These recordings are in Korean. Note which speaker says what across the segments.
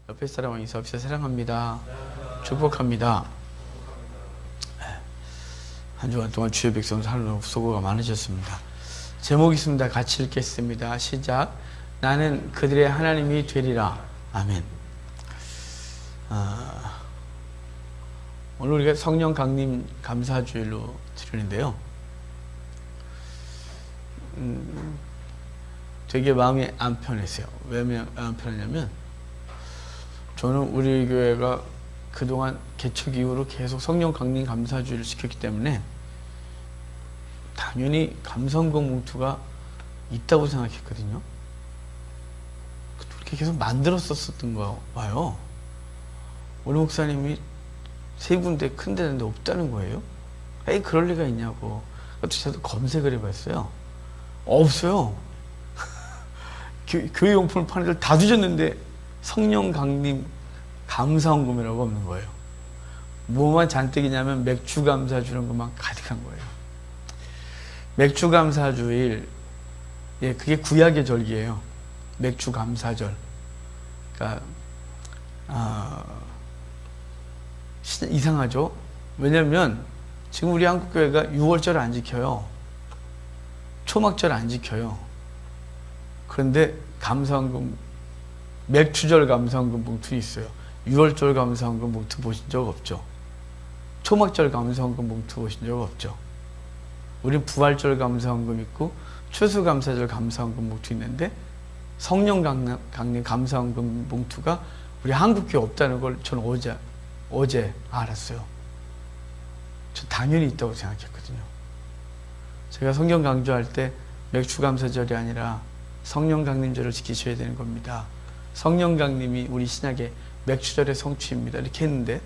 Speaker 1: 옆에 사람과 인사합시다. 사랑합니다. 축복합니다. 한 주간 동안 주의 백성 살로 수고가 많으셨습니다. 제목이 있습니다. 같이 읽겠습니다. 시작. 나는 그들의 하나님이 되리라. 아멘. 오늘 우리가 성령 강림 감사주일로 드리는데요. 되게 마음이 안 편했어요. 왜 안 편하냐면 저는 우리 교회가 그동안 개척 이후로 계속 성령 강림 감사주의를 시켰기 때문에 당연히 감성공 뭉투가 있다고 생각했거든요. 그렇게 계속 만들었었던 거 봐요. 우리 목사님이 세 군데 큰 데는데 없다는 거예요. 에이 그럴 리가 있냐고. 저도 검색을 해봤어요. 없어요. 교회 용품을 파는 데를 다 뒤졌는데 성령 강림 감사헌금이라고 없는 거예요. 뭐만 잔뜩이냐면 맥주 감사 주는 것만 가득한 거예요. 맥주 감사주일, 예, 그게 구약의 절기예요. 맥주 감사절. 그러니까 이상하죠? 왜냐면 지금 우리 한국교회가 6월절 안 지켜요. 초막절 안 지켜요. 그런데 감사헌금, 맥주절 감사헌금 봉투 있어요. 6월절 감사헌금 봉투 보신 적 없죠? 초막절 감사헌금 봉투 보신 적 없죠? 우리 부활절 감사헌금 있고 추수감사절 감사헌금 봉투 있는데 성령 강림 감사헌금 봉투가 우리 한국교회 없다는 걸 저는 어제 알았어요. 저 당연히 있다고 생각했거든요. 제가 성경 강조할 때 맥주감사절이 아니라 성령 강림절을 지키셔야 되는 겁니다. 성령 강림이 우리 신약의 맥주절의 성취입니다. 이렇게 했는데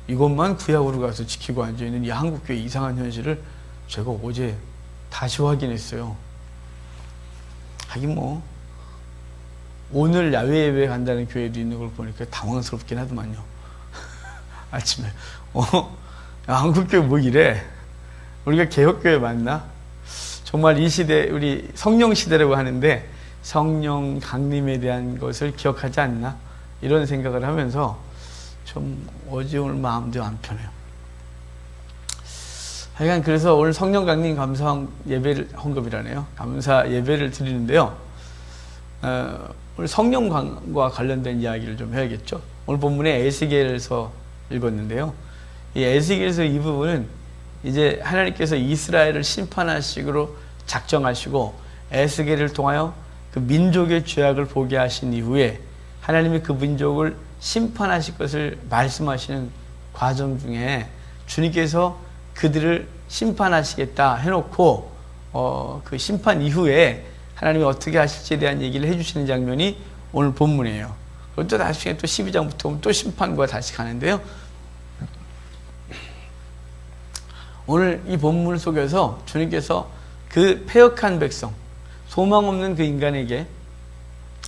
Speaker 1: 이것만 구약으로 가서 지키고 앉아있는 이 한국교회 이상한 현실을 제가 어제 다시 확인했어요. 하긴 뭐 오늘 야외 예배 간다는 교회도 있는 걸 보니까 당황스럽긴 하더만요. 아침에 한국교회 뭐 이래? 우리가 개혁교회 맞나? 정말 이 시대 우리 성령 시대라고 하는데 성령 강림에 대한 것을 기억하지 않나? 이런 생각을 하면서 좀 어제 오늘 마음도 안 편해요. 하여간 그래서 오늘 성령 강림 감사 예배를 헌금이라네요. 감사 예배를 드리는데요. 오늘 성령과 관련된 이야기를 좀 해야겠죠. 오늘 본문에 에스겔에서 읽었는데요. 이 에스겔에서 이 부분은 이제 하나님께서 이스라엘을 심판하시기로 작정하시고 에스겔을 통하여 그 민족의 죄악을 보게 하신 이후에 하나님이 그 민족을 심판하실 것을 말씀하시는 과정 중에 주님께서 그들을 심판하시겠다 해놓고 그 심판 이후에 하나님이 어떻게 하실지에 대한 얘기를 해주시는 장면이 오늘 본문이에요. 그리고 또 나중에 또 12장부터 보면 또 심판과 다시 가는데요. 오늘 이 본문 속에서 주님께서 그 패역한 백성, 소망 없는 그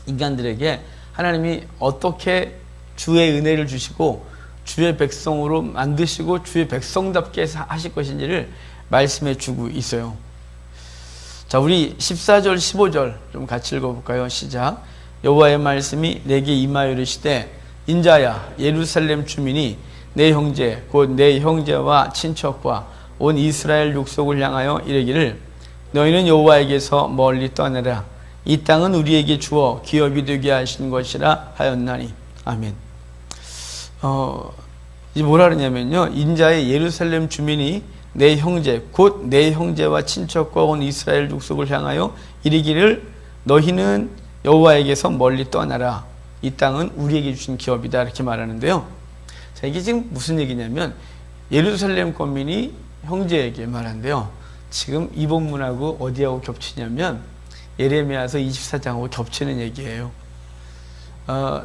Speaker 1: 인간들에게 하나님이 어떻게 주의 은혜를 주시고 주의 백성으로 만드시고 주의 백성답게 하실 것인지를 말씀해 주고 있어요. 자, 우리 14절 15절 좀 같이 읽어볼까요? 시작. 여호와의 말씀이 내게 임하여 이르시되 인자야 예루살렘 주민이 내 형제 곧 내 형제와 친척과 온 이스라엘 족속을 향하여 이르기를 너희는 여호와에게서 멀리 떠나라. 이 땅은 우리에게 주어 기업이 되게 하신 것이라 하였나니. 아멘. 이제 뭐라 그러냐면요. 인자의 예루살렘 주민이 내 형제 곧 내 형제와 친척과 온 이스라엘 족속을 향하여 이르기를 너희는 여호와에게서 멀리 떠나라. 이 땅은 우리에게 주신 기업이다. 이렇게 말하는데요. 자, 이게 지금 무슨 얘기냐면 예루살렘 거민이 형제에게 말한대요. 지금 이 본문하고 어디하고 겹치냐면 예레미야서 24장하고 겹치는 얘기예요.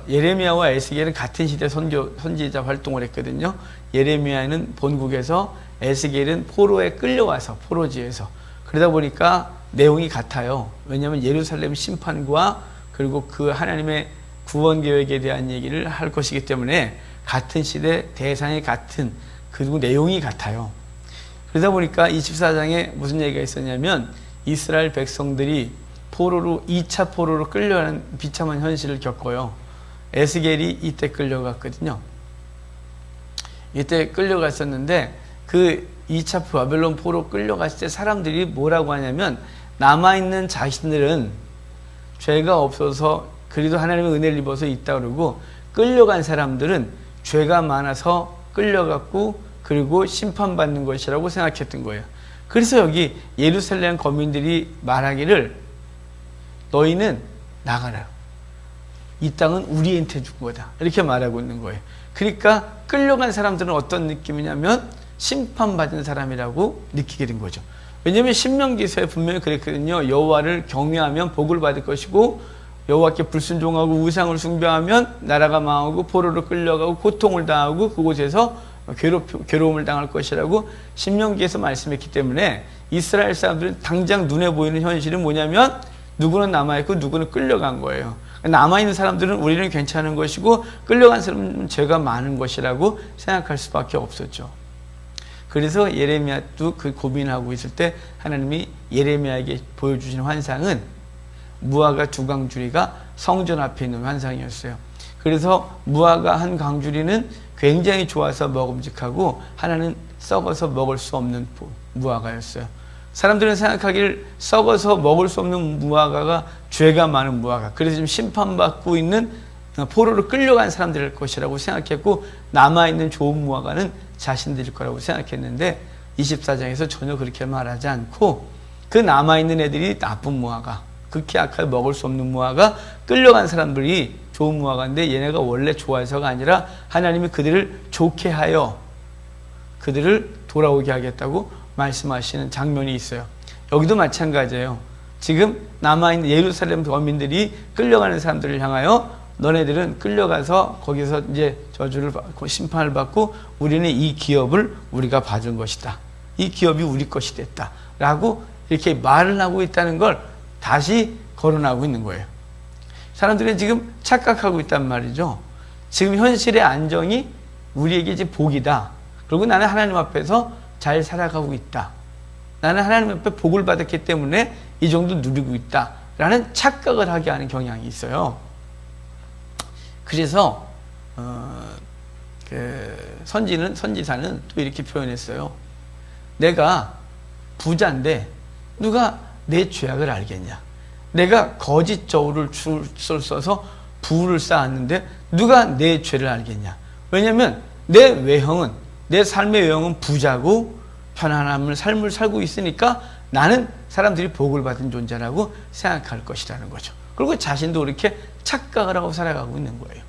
Speaker 1: 예레미야와 에스겔은 같은 시대 선지자 활동을 했거든요. 예레미야는 본국에서, 에스겔은 포로에 끌려와서 포로지에서. 그러다 보니까 내용이 같아요. 왜냐하면 예루살렘 심판과 그리고 그 하나님의 구원 계획에 대한 얘기를 할 것이기 때문에 같은 시대 대상이 같은 그리고 내용이 같아요. 그러다 보니까 24장에 무슨 얘기가 있었냐면 이스라엘 백성들이 포로로 2차 포로로 끌려가는 비참한 현실을 겪어요. 에스겔이 이때 끌려갔거든요. 이때 끌려갔었는데 그 2차 바벨론 포로 끌려갔을 때 사람들이 뭐라고 하냐면 남아있는 자신들은 죄가 없어서 그래도 하나님의 은혜를 입어서 있다 그러고 끌려간 사람들은 죄가 많아서 끌려갔고 그리고 심판받는 것이라고 생각했던 거예요. 그래서 여기 예루살렘 거민들이 말하기를 너희는 나가라. 이 땅은 우리한테 준 거다. 이렇게 말하고 있는 거예요. 그러니까 끌려간 사람들은 어떤 느낌이냐면 심판받은 사람이라고 느끼게 된 거죠. 왜냐하면 신명기서에 분명히 그랬거든요. 여호와를 경외하면 복을 받을 것이고 여호와께 불순종하고 우상을 숭배하면 나라가 망하고 포로로 끌려가고 고통을 당하고 그곳에서 괴로움을 당할 것이라고 신명기에서 말씀했기 때문에 이스라엘 사람들은 당장 눈에 보이는 현실은 뭐냐면 누구는 남아있고 누구는 끌려간 거예요. 남아있는 사람들은 우리는 괜찮은 것이고 끌려간 사람은 죄가 많은 것이라고 생각할 수밖에 없었죠. 그래서 예레미야도 그 고민하고 있을 때 하나님이 예레미야에게 보여주신 환상은 무화과 두 강주리가 성전 앞에 있는 환상이었어요. 그래서 무화과 한 강주리는 굉장히 좋아서 먹음직하고 하나는 썩어서 먹을 수 없는 무화과였어요. 사람들은 생각하기를 썩어서 먹을 수 없는 무화과가 죄가 많은 무화과, 그래서 지금 심판받고 있는 포로로 끌려간 사람들일 것이라고 생각했고 남아있는 좋은 무화과는 자신들일 거라고 생각했는데 24장에서 전혀 그렇게 말하지 않고 그 남아있는 애들이 나쁜 무화과, 극히 악하게 먹을 수 없는 무화과, 끌려간 사람들이 좋은 무화과인데 얘네가 원래 좋아해서가 아니라 하나님이 그들을 좋게 하여 그들을 돌아오게 하겠다고 말씀하시는 장면이 있어요. 여기도 마찬가지예요. 지금 남아있는 예루살렘 거민들이 끌려가는 사람들을 향하여 너네들은 끌려가서 거기서 이제 저주를 받고 심판을 받고 우리는 이 기업을 우리가 받은 것이다. 이 기업이 우리 것이 됐다. 라고 이렇게 말을 하고 있다는 걸 다시 거론하고 있는 거예요. 사람들은 지금 착각하고 있단 말이죠. 지금 현실의 안정이 우리에게 이제 복이다. 그리고 나는 하나님 앞에서 잘 살아가고 있다. 나는 하나님 앞에 복을 받았기 때문에 이 정도 누리고 있다. 라는 착각을 하게 하는 경향이 있어요. 그래서 선지사는 또 이렇게 표현했어요. 내가 부자인데 누가 내 죄악을 알겠냐? 내가 거짓 저울을 써서 부를 쌓았는데 누가 내 죄를 알겠냐? 왜냐하면 내 외형은, 내 삶의 외형은 부자고 편안함을 삶을 살고 있으니까 나는 사람들이 복을 받은 존재라고 생각할 것이라는 거죠. 그리고 자신도 그렇게 착각을 하고 살아가고 있는 거예요.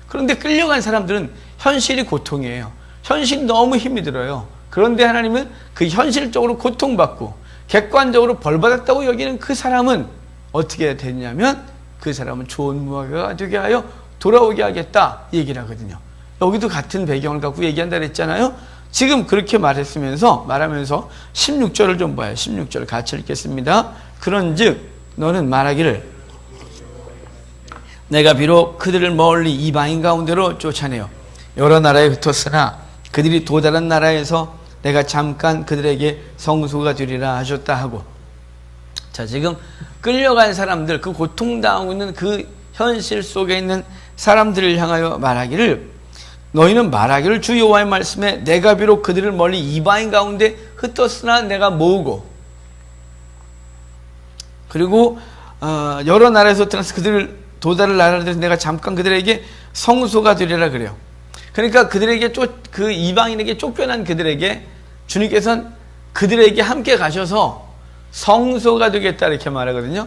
Speaker 1: 그런데 끌려간 사람들은 현실이 고통이에요. 현실이 너무 힘이 들어요. 그런데 하나님은 그 현실적으로 고통받고 객관적으로 벌받았다고 여기는 그 사람은 어떻게 되냐면 그 사람은 좋은 무화과가 되게 하여 돌아오게 하겠다 얘기를 하거든요. 여기도 같은 배경을 갖고 얘기한다 그랬잖아요. 지금 그렇게 말하면서 16절을 좀 봐요. 16절 같이 읽겠습니다. 그런즉 너는 말하기를 내가 비록 그들을 멀리 이방인 가운데로 쫓아내어 여러 나라에 흩었으나 그들이 도달한 나라에서 내가 잠깐 그들에게 성소가 되리라 하셨다 하고, 자, 지금 끌려간 사람들, 그 고통당하고 있는 그 현실 속에 있는 사람들을 향하여 말하기를 너희는 말하기를 주 여호와의 말씀에 내가 비록 그들을 멀리 이방인 가운데 흩었으나 내가 모으고 그리고 여러 나라에서 떠나서 그들을 도달을 나라들에서 내가 잠깐 그들에게 성소가 되리라 그래요. 그러니까 그들에게 그 이방인에게 쫓겨난 그들에게 주님께서는 그들에게 함께 가셔서 성소가 되겠다 이렇게 말하거든요.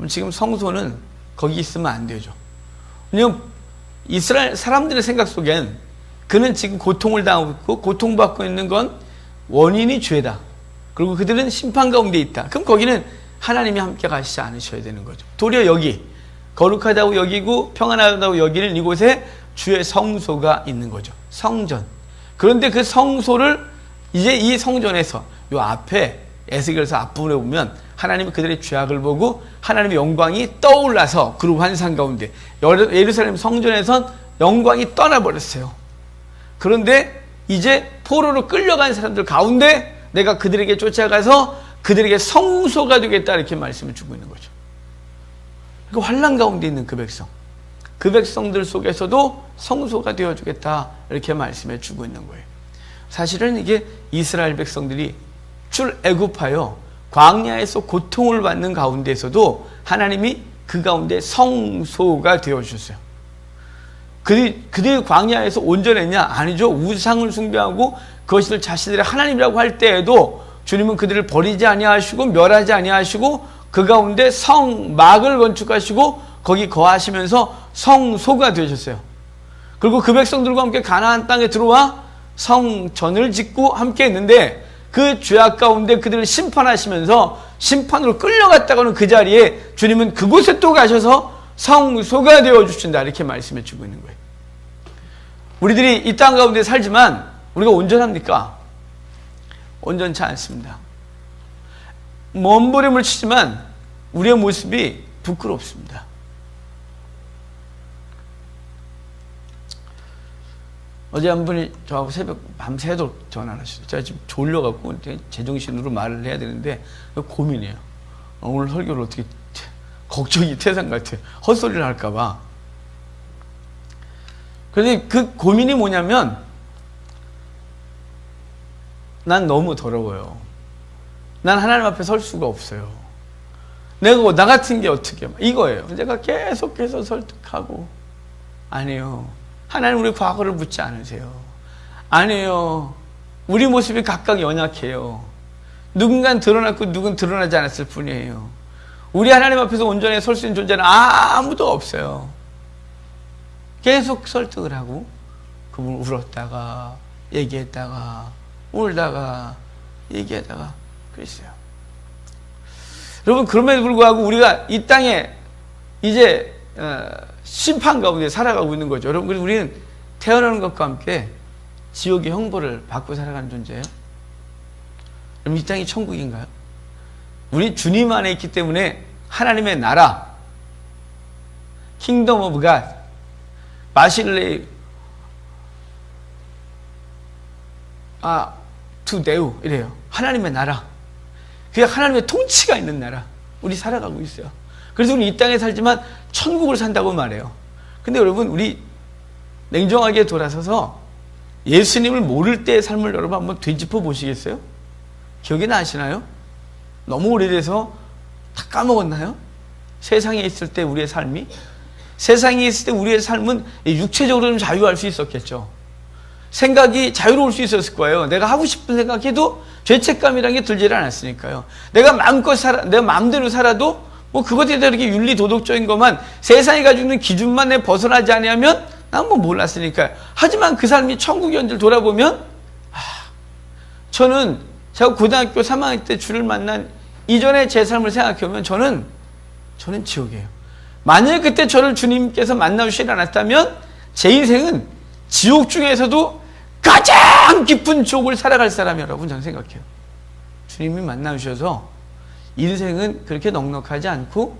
Speaker 1: 지금 성소는 거기 있으면 안 되죠. 왜냐하면 이스라엘 사람들의 생각 속엔 그는 지금 고통을 당하고 있고 고통받고 있는 건 원인이 죄다. 그리고 그들은 심판 가운데 있다. 그럼 거기는 하나님이 함께 가시지 않으셔야 되는 거죠. 도리어 여기 거룩하다고 여기고 평안하다고 여기는 이곳에 주의 성소가 있는 거죠. 성전. 그런데 그 성소를 이제 이 성전에서 요 앞에 에스겔서 앞부분에 보면 하나님이 그들의 죄악을 보고 하나님의 영광이 떠올라서 그 환상 가운데 예루살렘 성전에선 영광이 떠나버렸어요. 그런데 이제 포로로 끌려간 사람들 가운데 내가 그들에게 쫓아가서 그들에게 성소가 되겠다 이렇게 말씀을 주고 있는 거죠. 그 환난 가운데 있는 그 백성, 그 백성들 속에서도 성소가 되어주겠다 이렇게 말씀해 주고 있는 거예요. 사실은 이게 이스라엘 백성들이 출애굽하여 광야에서 고통을 받는 가운데에서도 하나님이 그 가운데 성소가 되어주셨어요. 그들이 광야에서 온전했냐? 아니죠. 우상을 숭배하고 그것을 자신들의 하나님이라고 할 때에도 주님은 그들을 버리지 아니하시고 멸하지 아니하시고 그 가운데 성막을 건축하시고 거기 거하시면서 성소가 되셨어요. 그리고 그 백성들과 함께 가나안 땅에 들어와 성전을 짓고 함께 했는데 그 죄악 가운데 그들을 심판하시면서 심판으로 끌려갔다가는 그 자리에 주님은 그곳에 또 가셔서 성소가 되어주신다 이렇게 말씀해 주고 있는 거예요. 우리들이 이 땅 가운데 살지만 우리가 온전합니까? 온전치 않습니다. 몸부림을 치지만 우리의 모습이 부끄럽습니다. 어제 한 분이 저하고 새벽 밤새도록 전화를 하셨어요. 제가 지금 졸려갖고 제정신으로 말을 해야 되는데 고민이에요. 오늘 설교를 어떻게 걱정이 태산 같아요. 헛소리를 할까봐. 그런데 그 고민이 뭐냐면 난 너무 더러워요. 난 하나님 앞에 설 수가 없어요. 내가 나 같은 게 어떻게 이거예요. 제가 계속해서 설득하고 아니에요. 하나님 우리 과거를 묻지 않으세요. 아니에요. 우리 모습이 각각 연약해요. 누군가는 드러났고 누군 드러나지 않았을 뿐이에요. 우리 하나님 앞에서 온전히 설 수 있는 존재는 아무도 없어요. 계속 설득을 하고 그분 울었다가 얘기했다가 울다가 얘기하다가 그랬어요. 여러분 그럼에도 불구하고 우리가 이 땅에 이제 심판 가운데 살아가고 있는 거죠. 여러분 우리는 태어나는 것과 함께 지옥의 형벌을 받고 살아가는 존재예요. 그럼 이 땅이 천국인가요? 우리 주님 안에 있기 때문에 하나님의 나라 Kingdom of God 마실레 투데우 이래요. 하나님의 나라 그게 하나님의 통치가 있는 나라 우리 살아가고 있어요. 그래서 우리 이 땅에 살지만 천국을 산다고 말해요. 근데 여러분 우리 냉정하게 돌아서서 예수님을 모를 때의 삶을 여러분 한번 되짚어 보시겠어요? 기억이 나시나요? 너무 오래돼서 다 까먹었나요? 세상에 있을 때 우리의 삶이 세상에 있을 때 우리의 삶은 육체적으로 좀 자유할 수 있었겠죠. 생각이 자유로울 수 있었을 거예요. 내가 하고 싶은 생각해도 죄책감이라는 게 들지를 않았으니까요. 내가 마음껏 내가 마음대로 살아도 뭐 그것에 대해 이렇게 윤리 도덕적인 것만 세상이 가지고 있는 기준만에 벗어나지 않으면 난 뭐 몰랐으니까요. 하지만 그 삶이 천국의 연주를 돌아보면 저는 제가 고등학교 3학년 때 주를 만난 이전에 제 삶을 생각해보면 저는 지옥이에요. 만약에 그때 저를 주님께서 만나주시지 않았다면 제 인생은 지옥 중에서도 가장 깊은 지옥을 살아갈 사람이라고 저는 생각해요. 주님이 만나주셔서 인생은 그렇게 넉넉하지 않고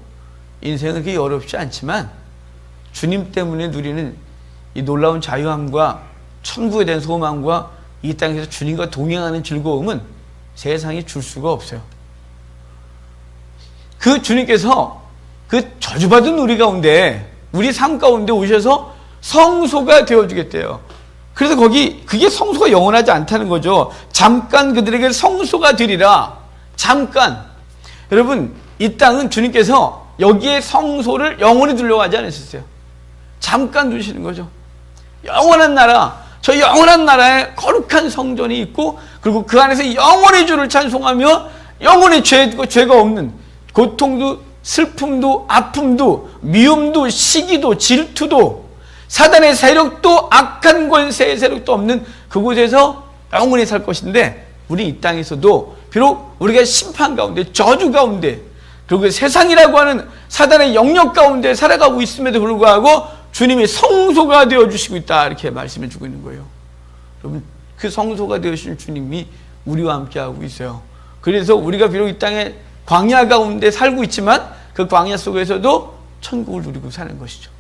Speaker 1: 인생은 그렇게 어렵지 않지만 주님 때문에 누리는 이 놀라운 자유함과 천국에 대한 소망과 이 땅에서 주님과 동행하는 즐거움은 세상이 줄 수가 없어요. 그 주님께서 그 저주받은 우리 가운데 우리 삶 가운데 오셔서 성소가 되어주겠대요. 그래서 그게 성소가 영원하지 않다는 거죠. 잠깐 그들에게 성소가 되리라. 잠깐. 여러분 이 땅은 주님께서 여기에 성소를 영원히 두려고 하지 않으셨어요. 잠깐 두시는 거죠. 영원한 나라, 저 영원한 나라에 거룩한 성전이 있고 그리고 그 안에서 영원히 주를 찬송하며 영원히 죄가 없는 고통도 슬픔도 아픔도 미움도 시기도 질투도 사단의 세력도 악한 권세의 세력도 없는 그곳에서 영원히 살 것인데 우리 이 땅에서도 비록 우리가 심판 가운데 저주 가운데 그리고 세상이라고 하는 사단의 영역 가운데 살아가고 있음에도 불구하고 주님이 성소가 되어주시고 있다 이렇게 말씀해 주고 있는 거예요. 여러분 그 성소가 되어주신 주님이 우리와 함께하고 있어요. 그래서 우리가 비록 이 땅에 광야 가운데 살고 있지만 그 광야 속에서도 천국을 누리고 사는 것이죠.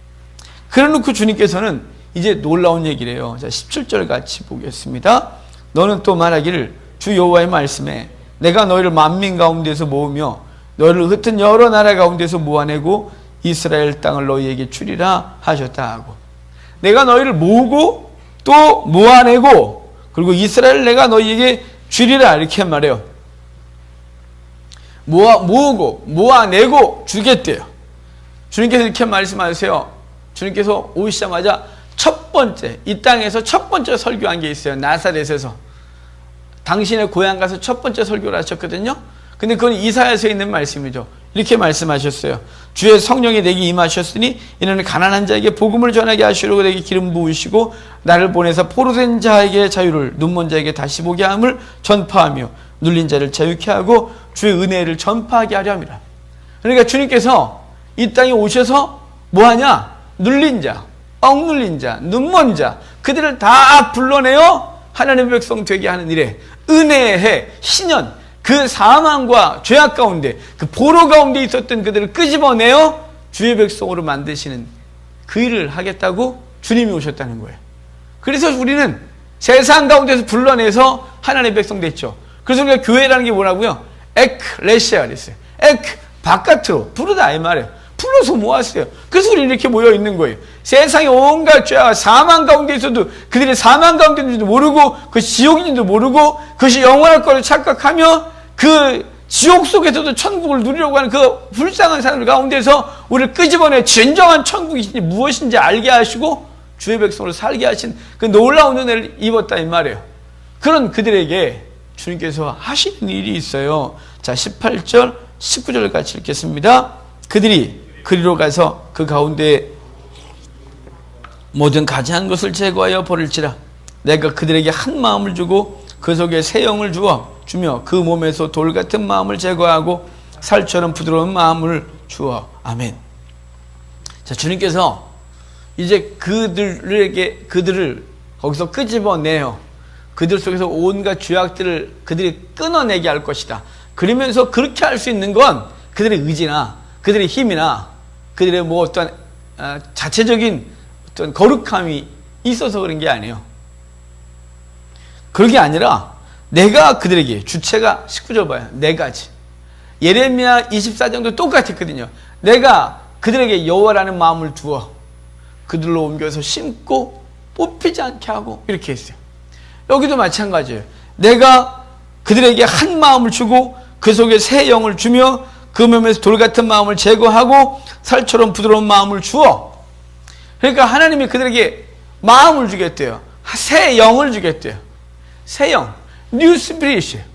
Speaker 1: 그래놓고 주님께서는 이제 놀라운 얘기를 해요. 자, 17절 같이 보겠습니다. 너는 또 말하기를 주 여호와의 말씀에 내가 너희를 만민 가운데서 모으며 너희를 흩은 여러 나라 가운데서 모아내고 이스라엘 땅을 너희에게 주리라 하셨다 하고, 내가 너희를 모으고 또 모아내고 그리고 이스라엘 내가 너희에게 주리라 이렇게 말해요. 모으고 모아내고 주겠대요. 주님께서 이렇게 말씀하세요. 주님께서 오시자마자 첫 번째, 이 땅에서 첫 번째 설교한 게 있어요. 나사렛에서 당신의 고향 가서 첫 번째 설교를 하셨거든요. 근데 그건 이사야서에 있는 말씀이죠. 이렇게 말씀하셨어요. 주의 성령이 내게 임하셨으니 이는 가난한 자에게 복음을 전하게 하시려고 내게 기름 부으시고 나를 보내서 포로된 자에게 자유를, 눈먼 자에게 다시 보게 함을 전파하며 눌린 자를 자유케 하고 주의 은혜를 전파하게 하려 함이라. 그러니까 주님께서 이 땅에 오셔서 뭐하냐? 눌린 자, 억눌린 자, 눈먼 자, 그들을 다 불러내어 하나님의 백성 되게 하는 일에 은혜의 해, 신년, 그 사망과 죄악 가운데, 그 보로 가운데 있었던 그들을 끄집어내어 주의 백성으로 만드시는 그 일을 하겠다고 주님이 오셨다는 거예요. 그래서 우리는 세상 가운데서 불러내서 하나님의 백성 됐죠. 그래서 우리가 교회라는 게 뭐라고요? 에클레시아 그랬어요. 바깥으로 부르다 이 말이에요. 불러서 모았어요. 그래서 우리는 이렇게 모여 있는 거예요. 세상에 온갖 죄와 사망 가운데 있어도 그들이 사망 가운데 있는지도 모르고 그 지옥인지도 모르고 그것이 영원할 거를 착각하며 그 지옥 속에서도 천국을 누리려고 하는 그 불쌍한 사람들 가운데서 우리를 끄집어내 진정한 천국이 무엇인지 알게 하시고 주의 백성으로 살게 하신 그 놀라운 은혜를 입었다 이 말이에요. 그런 그들에게 주님께서 하시는 일이 있어요. 자, 18절 19절 같이 읽겠습니다. 그들이 그리로 가서 그 가운데 모든 가지한 것을 제거하여 버릴지라. 내가 그들에게 한 마음을 주고 그 속에 새 영을 주며 그 몸에서 돌 같은 마음을 제거하고 살처럼 부드러운 마음을 주어. 아멘. 자, 주님께서 이제 그들을 거기서 끄집어내요. 그들 속에서 온갖 죄악들을 그들이 끊어내게 할 것이다. 그러면서 그렇게 할 수 있는 건 그들의 의지나 그들의 힘이나 그들의 뭐 어떤 자체적인 어떤 거룩함이 있어서 그런 게 아니에요. 그런 게 아니라 내가 그들에게, 주체가 19절 봐요. 네 가지. 예레미야 24장도 똑같았거든요. 내가 그들에게 여호와라는 마음을 두어 그들로 옮겨서 심고 뽑히지 않게 하고 이렇게 했어요. 여기도 마찬가지예요. 내가 그들에게 한 마음을 주고 그 속에 새 영을 주며 그 몸에서 돌 같은 마음을 제거하고 살처럼 부드러운 마음을 주어. 그러니까 하나님이 그들에게 마음을 주겠대요. 새 영을 주겠대요. 새 영, 뉴 스피릿이에요.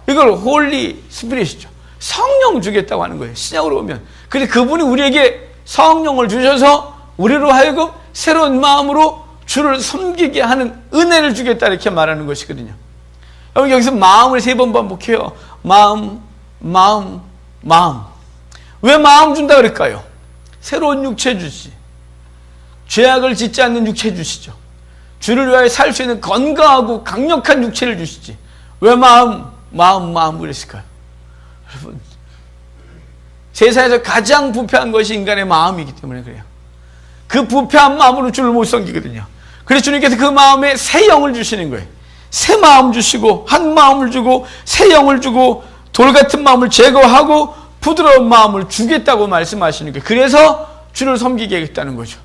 Speaker 1: 이걸 홀리 스피릿이죠. 성령 주겠다고 하는 거예요. 신약으로 보면. 근데 그분이 우리에게 성령을 주셔서 우리로 하여금 새로운 마음으로 주를 섬기게 하는 은혜를 주겠다 이렇게 말하는 것이거든요. 여러분 여기서 마음을 3번 반복해요. 마음. 왜 마음 준다 그럴까요? 새로운 육체 주시지. 죄악을 짓지 않는 육체 주시죠. 주를 위하여 살 수 있는 건강하고 강력한 육체를 주시지. 왜 마음 그랬을까요? 여러분, 세상에서 가장 부패한 것이 인간의 마음이기 때문에 그래요. 그 부패한 마음으로 주를 못 섬기거든요. 그래서 주님께서 그 마음에 새 영을 주시는 거예요. 새 마음 주시고 한 마음을 주고 새 영을 주고 돌 같은 마음을 제거하고 부드러운 마음을 주겠다고 말씀하시는 거예요. 그래서 주를 섬기게 하겠다는 거죠.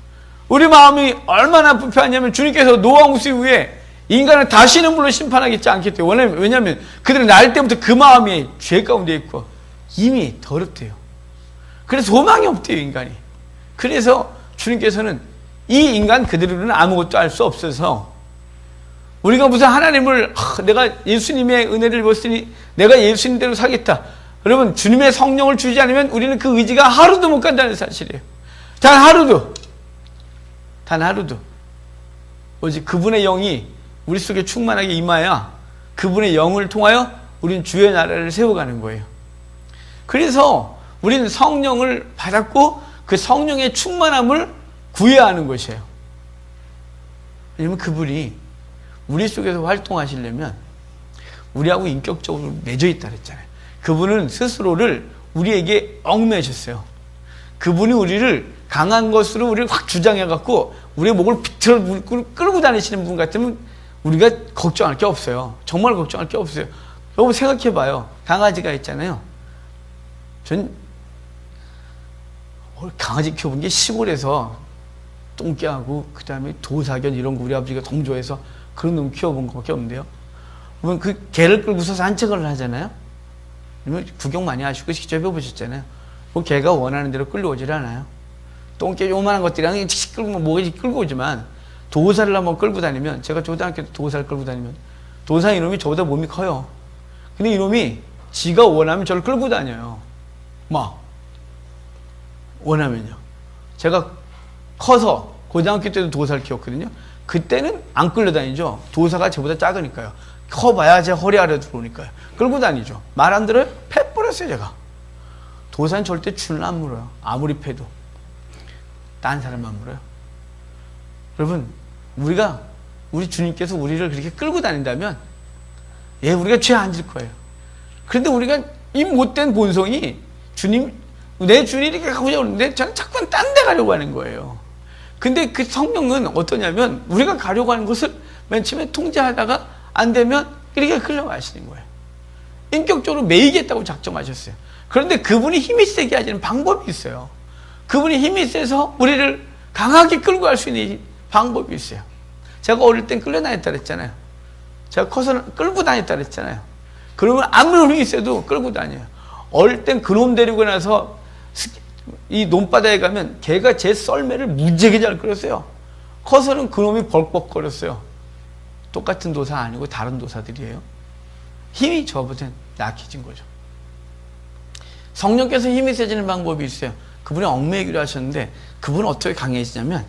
Speaker 1: 우리 마음이 얼마나 부패하냐면 주님께서 노아 홍수 이후에 인간을 다시는 물로 심판하겠지 않기 때문에, 왜냐하면 그들은 날 때부터 그 마음이 죄 가운데 있고 이미 더럽대요. 그래서 소망이 없대요, 인간이. 그래서 주님께서는 이 인간 그들로는 아무것도 할 수 없어서 우리가 무슨 하나님을 내가 예수님의 은혜를 입었으니 내가 예수님대로 살겠다. 여러분 주님의 성령을 주지 않으면 우리는 그 의지가 하루도 못 간다는 사실이에요. 단 하루도 오직 그분의 영이 우리 속에 충만하게 임하여 그분의 영을 통하여 우리는 주의 나라를 세워가는 거예요. 그래서 우리는 성령을 받았고 그 성령의 충만함을 구해야 하는 것이에요. 왜냐하면 그분이 우리 속에서 활동하시려면 우리하고 인격적으로 맺어 있다 그랬잖아요. 그분은 스스로를 우리에게 얽매셨어요. 그분이 우리를 강한 것으로 우리를 확 주장해갖고 우리의 목을 비틀어 끌고 다니시는 분 같으면 우리가 걱정할 게 없어요. 정말 걱정할 게 없어요. 여러분 생각해봐요. 강아지가 있잖아요. 전 강아지 키워본 게 시골에서 똥개하고 그 다음에 도사견 이런 거 우리 아버지가 동조해서 그런 놈 키워본 것밖에 없는데요. 그러면 그 개를 끌고서 산책을 하잖아요. 그러면 구경 많이 하시고 직접 해보셨잖아요. 그 개가 원하는 대로 끌려오질 않아요. 똥개 요만한 것들이랑 끌고 뭐지 끌고 오지만 도사를 한번 끌고 다니면, 제가 초등학교 때 도사를 끌고 다니면 도사 이놈이 저보다 몸이 커요. 근데 이놈이 지가 원하면 저를 끌고 다녀요. 막 원하면요. 제가 커서 고등학교 때도 도사를 키웠거든요. 그때는 안 끌려다니죠. 도사가 저보다 작으니까요. 커봐야 제 허리 아래 들어오니까요. 끌고 다니죠. 말 안 들어요? 패 뿌렸어요 제가. 도사는 절대 줄을 안 물어요. 아무리 패도. 딴 사람만 물어요. 여러분, 우리 주님께서 우리를 그렇게 끌고 다닌다면, 예, 우리가 죄 안 질 거예요. 그런데 우리가 이 못된 본성이 내 주님 이렇게 가고 싶은데 저는 자꾸 딴 데 가려고 하는 거예요. 근데 그 성령은 어떠냐면, 우리가 가려고 하는 것을 맨 처음에 통제하다가 안 되면 이렇게 끌려가시는 거예요. 인격적으로 매이겠다고 작정하셨어요. 그런데 그분이 힘이 세게 하시는 방법이 있어요. 그분이 힘이 세서 우리를 강하게 끌고 갈 수 있는 방법이 있어요. 제가 어릴 땐 끌려다녔다 그랬잖아요. 제가 커서는 끌고 다녔다 그랬잖아요. 그러면 아무리 힘이 세도 끌고 다녀요. 어릴 땐 그놈 데리고 나서 이 논바다에 가면 걔가 제 썰매를 무지하게 잘 끌었어요. 커서는 그놈이 벌컥거렸어요. 똑같은 도사 아니고 다른 도사들이에요. 힘이 저보다 약해진 거죠. 성령께서 힘이 세지는 방법이 있어요. 그분이 얽매이기로 하셨는데, 그분은 어떻게 강해지냐면,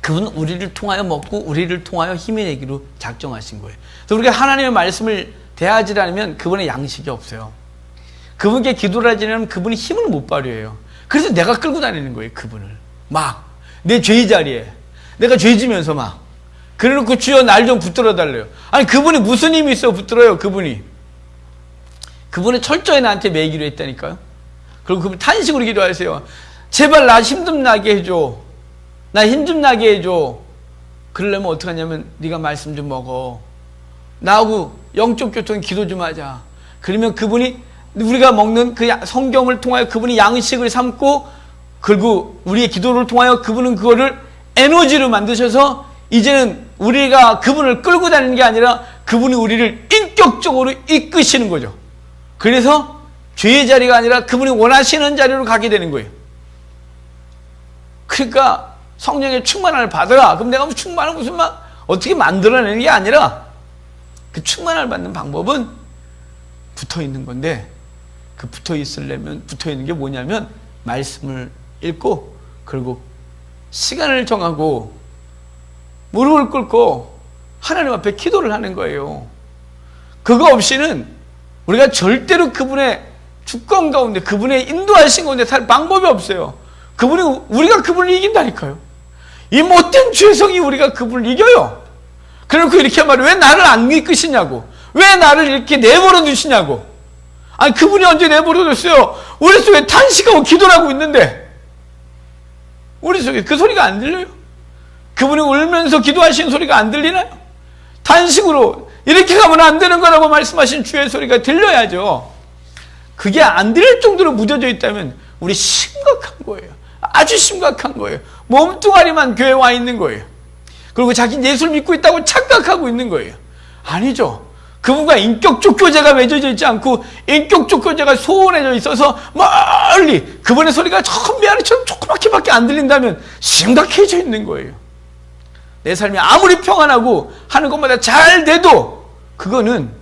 Speaker 1: 그분은 우리를 통하여 먹고 우리를 통하여 힘이 내기로 작정하신 거예요. 그래서 우리가 하나님의 말씀을 대하지 않으면 그분의 양식이 없어요. 그분께 기도를 하지 않으면 그분이 힘을 못 발휘해요. 그래서 내가 끌고 다니는 거예요. 그분을 막 내 죄의 자리에 내가 죄 지면서 막 그래놓고 주여 날 좀 붙들어 달래요. 아니 그분이 무슨 힘이 있어 붙들어요. 그분이 철저히 나한테 매기로 했다니까요. 그리고 그분 탄식으로 기도하세요. 제발 나 힘 좀 나게 해줘. 나 힘 좀 나게 해줘. 그러려면 어떡하냐면 네가 말씀 좀 먹어. 나하고 영적 교통 기도 좀 하자. 그러면 그분이 우리가 먹는 그 성경을 통하여 그분이 양식을 삼고, 그리고 우리의 기도를 통하여 그분은 그거를 에너지로 만드셔서 이제는 우리가 그분을 끌고 다니는 게 아니라 그분이 우리를 인격적으로 이끄시는 거죠. 그래서 죄의 자리가 아니라 그분이 원하시는 자리로 가게 되는 거예요. 그러니까 성령의 충만함을 받으라. 그럼 내가 충만을 무슨 막 어떻게 만들어내는 게 아니라, 그 충만을 받는 방법은 붙어 있는 건데, 그 붙어 있으려면 붙어 있는 게 뭐냐면 말씀을 읽고, 그리고 시간을 정하고 무릎을 꿇고 하나님 앞에 기도를 하는 거예요. 그거 없이는 우리가 절대로 그분의 주권 가운데, 그분의 인도하신 가운데 살 방법이 없어요. 우리가 그분을 이긴다니까요. 이 못된 죄성이 우리가 그분을 이겨요. 그래놓고 이렇게 말해, 왜 나를 안 이끄시냐고, 왜 나를 이렇게 내버려 두시냐고. 아니 그분이 언제 내버려 뒀어요? 우리 속에 탄식하고 기도를 하고 있는데 우리 속에 그 소리가 안 들려요? 그분이 울면서 기도하신 소리가 안 들리나요? 탄식으로 이렇게 가면 안 되는 거라고 말씀하신 주의 소리가 들려야죠. 그게 안 들릴 정도로 묻어져 있다면 우리 심각한 거예요. 아주 심각한 거예요. 몸뚱아리만 교회에 와 있는 거예요. 그리고 자기는 예수를 믿고 있다고 착각하고 있는 거예요. 아니죠. 그분과 인격적 교제가 맺어져 있지 않고 인격적 교제가 소원해져 있어서 멀리 그분의 소리가 저 메아리처럼 조그맣게밖에 안 들린다면 심각해져 있는 거예요. 내 삶이 아무리 평안하고 하는 것마다 잘 돼도 그거는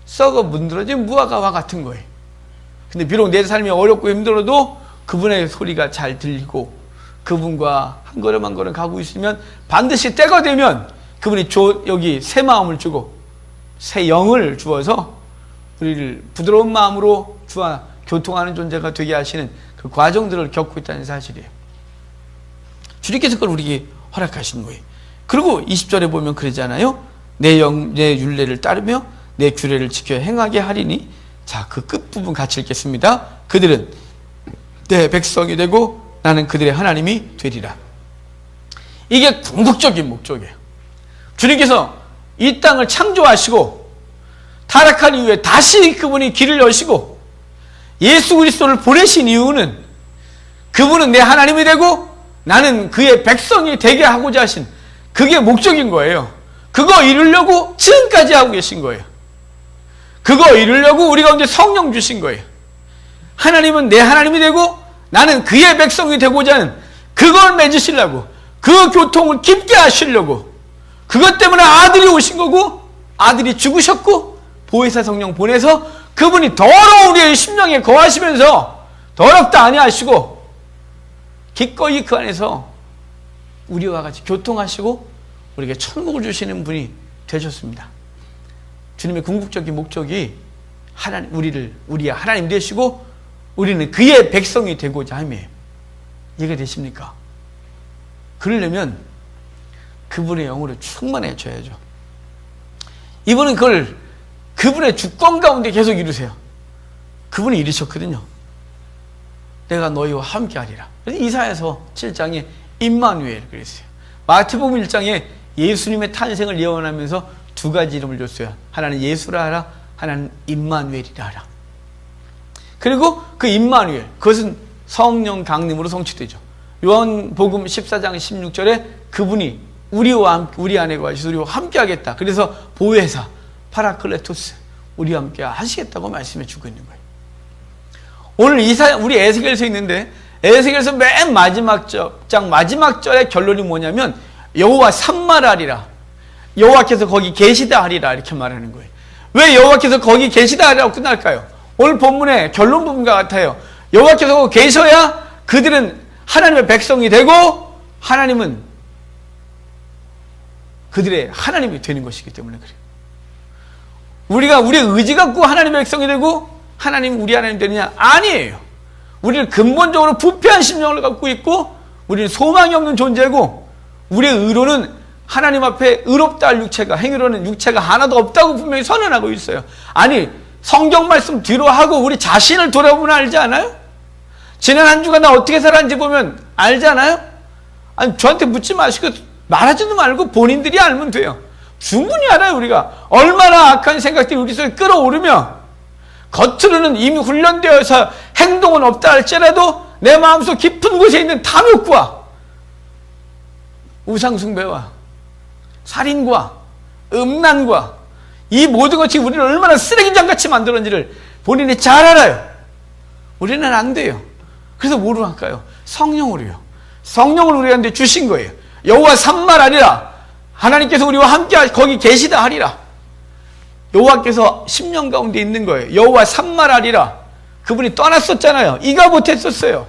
Speaker 1: 썩어 문드러진 무화과와 같은 거예요. 근데 비록 내 삶이 어렵고 힘들어도 그분의 소리가 잘 들리고 그분과 한 걸음 한 걸음 가고 있으면 반드시 때가 되면 그분이 여기 새 마음을 주고 새 영을 주어서 우리를 부드러운 마음으로 주와 교통하는 존재가 되게 하시는 그 과정들을 겪고 있다는 사실이에요. 주님께서 그걸 우리에게 허락하신 거예요. 그리고 20절에 보면 그러잖아요. 내 율례를 따르며 내 규례를 지켜 행하게 하리니. 자, 그 끝부분 같이 읽겠습니다. 그들은 내 백성이 되고 나는 그들의 하나님이 되리라. 이게 궁극적인 목적이에요. 주님께서 이 땅을 창조하시고 타락한 이후에 다시 그분이 길을 여시고 예수 그리스도를 보내신 이유는 그분은 내 하나님이 되고 나는 그의 백성이 되게 하고자 하신 그게 목적인 거예요. 그거 이루려고 지금까지 하고 계신 거예요. 그거 이루려고 우리 가운데 성령 주신 거예요. 하나님은 내 하나님이 되고 나는 그의 백성이 되고자 하는 그걸 맺으시려고, 그 교통을 깊게 하시려고, 그것 때문에 아들이 오신 거고 아들이 죽으셨고 보혜사 성령 보내서 그분이 더러운 우리의 심령에 거하시면서 더럽다 아니하시고 기꺼이 그 안에서 우리와 같이 교통하시고 우리에게 천국을 주시는 분이 되셨습니다. 주님의 궁극적인 목적이 우리의 하나님 되시고 우리는 그의 백성이 되고자 함이에요. 이해가 되십니까? 그러려면 그분의 영으로 충만해져야죠. 이분은 그분의 주권 가운데 계속 이루세요. 그분이 이루셨거든요. 내가 너희와 함께 하리라. 이사야서 7장에 임마누엘 그랬어요. 마태복음 1장에 예수님의 탄생을 예언하면서 두 가지 이름을 줬어요. 하나는 예수라 하라, 하나는 임마누엘이라 하라. 그리고 그 임마누엘, 그것은 성령 강림으로 성취되죠. 요한복음 14장 16절에 그분이 우리 안에 거하셔서 우리와 함께 하겠다. 그래서 보혜사, 파라클레토스, 우리와 함께 하시겠다고 말씀해 주고 있는 거예요. 오늘 우리 에스겔서 있는데 에스겔서 맨 마지막 장 마지막 절의 결론이 뭐냐면 여호와 산말하리라, 여호와께서 거기 계시다 하리라, 이렇게 말하는 거예요. 왜 여호와께서 거기 계시다 하리라고 끝날까요? 오늘 본문의 결론 부분과 같아요. 여호와께서 계셔야 그들은 하나님의 백성이 되고 하나님은 그들의 하나님이 되는 것이기 때문에 그래요. 우리가 우리의 의지 갖고 하나님의 백성이 되고 하나님 우리 하나님 되느냐? 아니에요. 우리는 근본적으로 부패한 심령을 갖고 있고 우리는 소망이 없는 존재고 우리의 의로는 하나님 앞에 의롭다 할 육체가, 행위로는 육체가 하나도 없다고 분명히 선언하고 있어요. 아니, 성경 말씀 뒤로 하고 우리 자신을 돌아보면 알지 않아요? 지난 한 주간 나 어떻게 살았는지 보면 알지 않아요? 아니, 저한테 묻지 마시고 말하지도 말고 본인들이 알면 돼요. 충분히 알아요. 우리가 얼마나 악한 생각들이 우리 속에 끌어오르며 겉으로는 이미 훈련되어서 행동은 없다 할지라도 내 마음속 깊은 곳에 있는 탐욕과 우상숭배와 살인과 음란과 이 모든 것이 우리를 얼마나 쓰레기장같이 만들었는지를 본인이 잘 알아요. 우리는 안 돼요. 그래서 뭐로 할까요? 성령으로요. 성령을 우리한테 주신 거예요. 여호와 산말하리라, 하나님께서 우리와 함께 거기 계시다 하리라. 여호와께서 심령 가운데 있는 거예요. 여호와 산말하리라. 그분이 떠났었잖아요. 이가 못했었어요.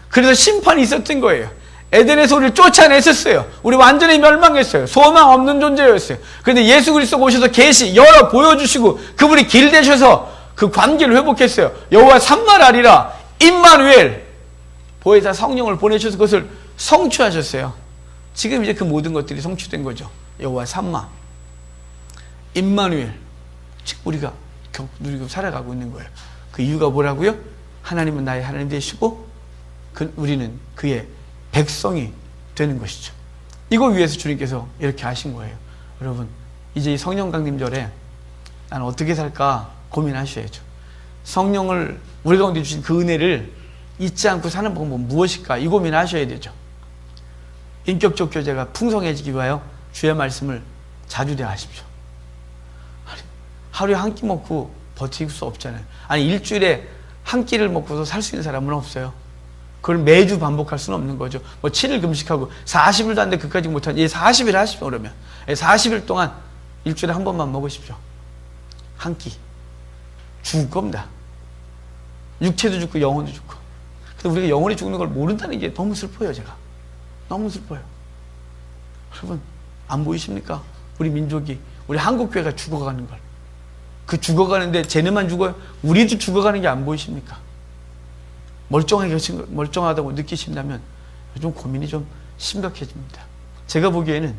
Speaker 1: 그래서 심판이 있었던 거예요. 에덴에서 우리를 쫓아냈었어요. 우리 완전히 멸망했어요. 소망 없는 존재였어요. 그런데 예수 그리스도가 오셔서 열어 보여주시고 그분이 길 되셔서 그 관계를 회복했어요. 여호와 산말하리라, 임마누엘, 보혜사 성령을 보내셔서 그것을 성취하셨어요. 지금 이제 그 모든 것들이 성취된 거죠. 여호와 산마, 임마누엘, 즉 우리가 누리고 살아가고 있는 거예요. 그 이유가 뭐라고요? 하나님은 나의 하나님 되시고 우리는 그의 백성이 되는 것이죠. 이거 위해서 주님께서 이렇게 하신 거예요. 여러분, 이제 이 성령 강림절에 나는 어떻게 살까 고민하셔야죠. 성령을 우리 가운데 주신 그 은혜를 잊지 않고 사는 방법은 무엇일까, 이 고민하셔야 되죠. 인격적 교제가 풍성해지기 위하여 주의 말씀을 자주 대하십시오. 하루에 한 끼 먹고 버틸 수 없잖아요. 아니, 일주일에 한 끼를 먹고서 살 수 있는 사람은 없어요. 그걸 매주 반복할 수는 없는 거죠. 뭐 7일 금식하고 40일도 안 돼 그까지 못한, 40일 하십시오. 그러면 40일 동안 일주일에 한 번만 먹으십시오. 한 끼. 죽을 겁니다. 육체도 죽고 영혼도 죽고. 그래서 우리가 영혼이 죽는 걸 모른다는 게 너무 슬퍼요. 제가 너무 슬퍼요. 여러분, 안 보이십니까? 우리 민족이, 우리 한국교회가 죽어가는 걸. 그 죽어가는데 쟤네만 죽어요? 우리도 죽어가는 게 안 보이십니까? 멀쩡하다고 느끼신다면 좀 고민이 좀 심각해집니다. 제가 보기에는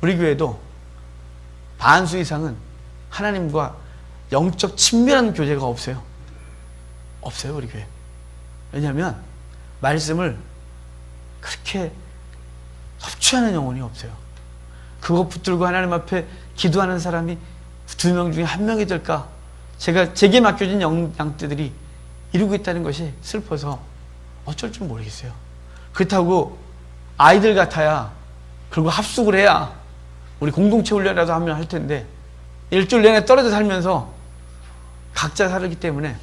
Speaker 1: 우리 교회도 반수 이상은 하나님과 영적 친밀한 교제가 없어요. 없어요, 우리 교회. 왜냐하면 말씀을 그렇게 섭취하는 영혼이 없어요. 그거 붙들고 하나님 앞에 기도하는 사람이 2명 중에 1명이 될까? 제게 맡겨진 양떼들이 이루고 있다는 것이 슬퍼서 어쩔 줄 모르겠어요. 그렇다고 아이들 같아야, 그리고 합숙을 해야 우리 공동체 훈련이라도 하면 할 텐데 일주일 내내 떨어져 살면서 각자 살기 때문에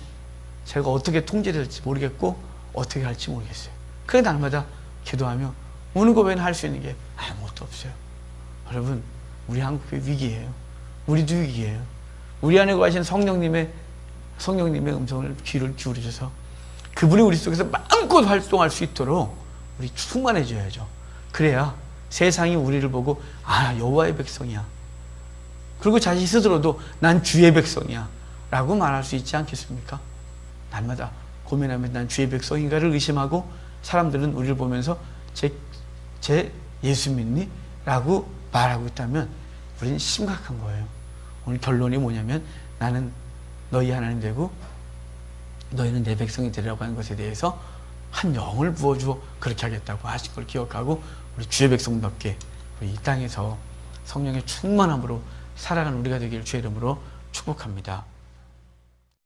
Speaker 1: 제가 어떻게 통제될지 모르겠고 어떻게 할지 모르겠어요. 그래 날마다 기도하며 오는 것 외에는 할 수 있는 게 아무것도 없어요. 여러분, 우리 한국이 위기예요. 우리도 위기예요. 우리 안에 거하신 성령님의 음성을 귀를 기울여줘서 그분이 우리 속에서 마음껏 활동할 수 있도록 우리 충만해져야죠. 그래야 세상이 우리를 보고 여호와의 백성이야. 그리고 자신 스스로도 난 주의 백성이야 라고 말할 수 있지 않겠습니까? 날마다 고민하면 난 주의 백성인가를 의심하고 사람들은 우리를 보면서 제 예수 믿니? 라고 말하고 있다면 우리는 심각한 거예요. 오늘 결론이 뭐냐면 나는 너희 하나님 되고 너희는 내 백성이 되리라고 하는 것에 대해서 한 영을 부어주어 그렇게 하겠다고 하신 걸 기억하고 우리 주의 백성답게 우리 이 땅에서 성령의 충만함으로 살아가는 우리가 되기를 주의 이름으로 축복합니다.